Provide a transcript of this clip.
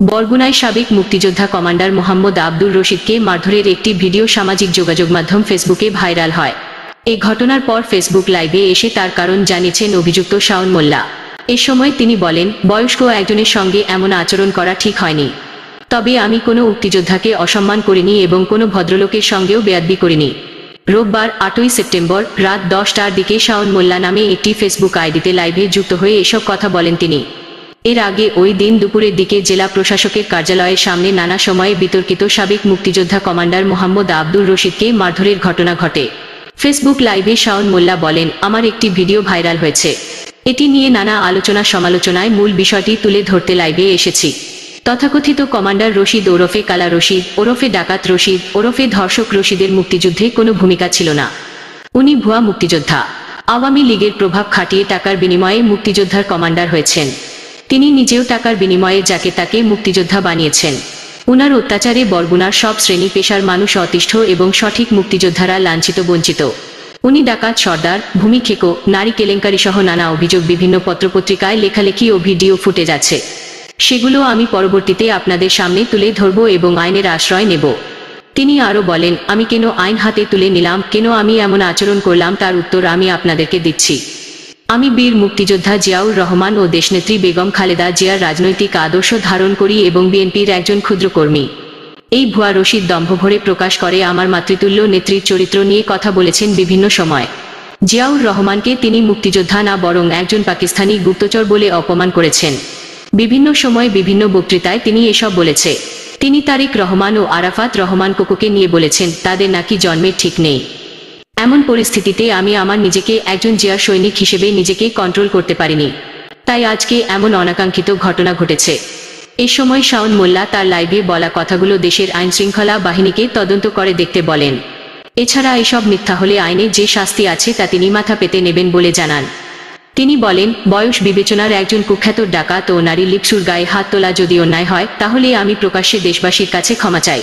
বরগুনায় সাবেক মুক্তিযোদ্ধা কমান্ডার মোহাম্মদ আব্দুর রশিদকে মারধরের একটি ভিডিও সামাজিক যোগাযোগ মাধ্যম ফেসবুকে ভাইরাল হয়। এই ঘটনার পর ফেসবুক লাইভে এসে তার কারণ জানিয়েছেন অভিযুক্ত শাওন মোল্লা। এ সময় তিনি বলেন, বয়স্ক একজনের সঙ্গে এমন আচরণ করা ঠিক হয়নি। তবে আমি কোনো মুক্তিযোদ্ধাকে অসম্মান করিনি এবং কোনো ভদ্রলোকের সঙ্গেও বেয়াদবি করিনি। রোববার 8ই সেপ্টেম্বর রাত 10টার দিকে শাওন মোল্লা নামে একটি ফেসবুক আইডিতে লাইভে যুক্ত হয়ে এসব কথা বলেন তিনি। এর আগে ওই দিন দুপুরের দিকে জেলা প্রশাসকের কার্যালয়ের সামনে নানা সময়ে বিতর্কিত সাবেক মুক্তিযোদ্ধা কমান্ডার মোহাম্মদ আব্দুর রশিদকে মারধরের ঘটনা ঘটে। ফেসবুক লাইভে শাওন মোল্লা বলেন, আমার একটি ভিডিও ভাইরাল হয়েছে। এটি নিয়ে নানা আলোচনা সমালোচনায় মূল বিষয়টি তুলে ধরতে লাইভে এসেছি। তথাকথিত কমান্ডার রশিদ ওরফে কালা রশিদ ওরফে ডাকাত রশিদ ওরফে ধর্ষক রশিদের মুক্তিযুদ্ধে কোনো ভূমিকা ছিল না। উনি ভুয়া মুক্তিযোদ্ধা। আওয়ামী লীগের প্রভাব খাটিয়ে টাকার বিনিময়ে মুক্তিযোদ্ধার কমান্ডার হয়েছেন। তিনি নিজেও টাকার বিনিময়ে যাকে তাকে মুক্তিযোদ্ধা বানিয়েছেন। উনার অত্যাচারে বরগুনার সব শ্রেণী পেশার মানুষ অতিষ্ঠ এবং সঠিক মুক্তিযোদ্ধারা লাঞ্ছিত বঞ্চিত। উনি ডাকাত সর্দার, ভূমি খেকো, নারী কেলেঙ্কারি সহ নানা অভিযোগ বিভিন্ন পত্রপত্রিকায় লেখালেখি ও ভিডিও ফুটেজ আছে। সেগুলো আমি পরবর্তীতে আপনাদের সামনে তুলে ধরব এবং আইনের আশ্রয় নেব। তিনি আরও বলেন, আমি কেন আইন হাতে তুলে নিলাম, কেন আমি এমন আচরণ করলাম তার উত্তর আমি আপনাদেরকে দিচ্ছি। আমি বীর মুক্তিযোদ্ধা জিয়াউর রহমান ও দেশনেত্রী বেগম খালেদা জিয়ার রাজনৈতিক আদর্শ ধারণ করি এবং বিএনপির একজন ক্ষুদ্র কর্মী। এই ভুয়া রশিদ দম্ভ ভরে প্রকাশ করে আমার মাতৃতুল্য নেত্রীর চরিত্র নিয়ে কথা বলেছেন বিভিন্ন সময়। জিয়াউর রহমানকে তিনি মুক্তিযোদ্ধা না বরং একজন পাকিস্তানি গুপ্তচর বলে অপমান করেছেন। বিভিন্ন সময় বিভিন্ন বক্তৃতায় তিনি এসব বলেছে। তিনি তারেক রহমান ও আরাফাত রহমান কোকোকে নিয়ে বলেছেন, তাদের নাকি জন্মের ঠিক নেই। এমন পরিস্থিতিতে আমি আমার নিজেকে একজন জিয়া সৈনিক হিসেবে নিজেকে কন্ট্রোল করতে পারিনি। তাই আজকে এমন অনাকাঙ্ক্ষিত ঘটনা ঘটেছে। এ সময় শাওন মোল্লা তার লাইভে বলা কথাগুলো দেশের আইনশৃঙ্খলা বাহিনীকে তদন্ত করে দেখতে বলেন। এছাড়া এসব মিথ্যা হলে আইনে যে শাস্তি আছে তা তিনি মাথা পেতে নেবেন বলে জানান। তিনি বলেন, বয়স বিবেচনার একজন কুখ্যাত ডাকাত ও নারী লিপসুর গায়ে হাত তোলা যদি অন্যায় হয়, তাহলে আমি প্রকাশ্যে দেশবাসীর কাছে ক্ষমা চাই।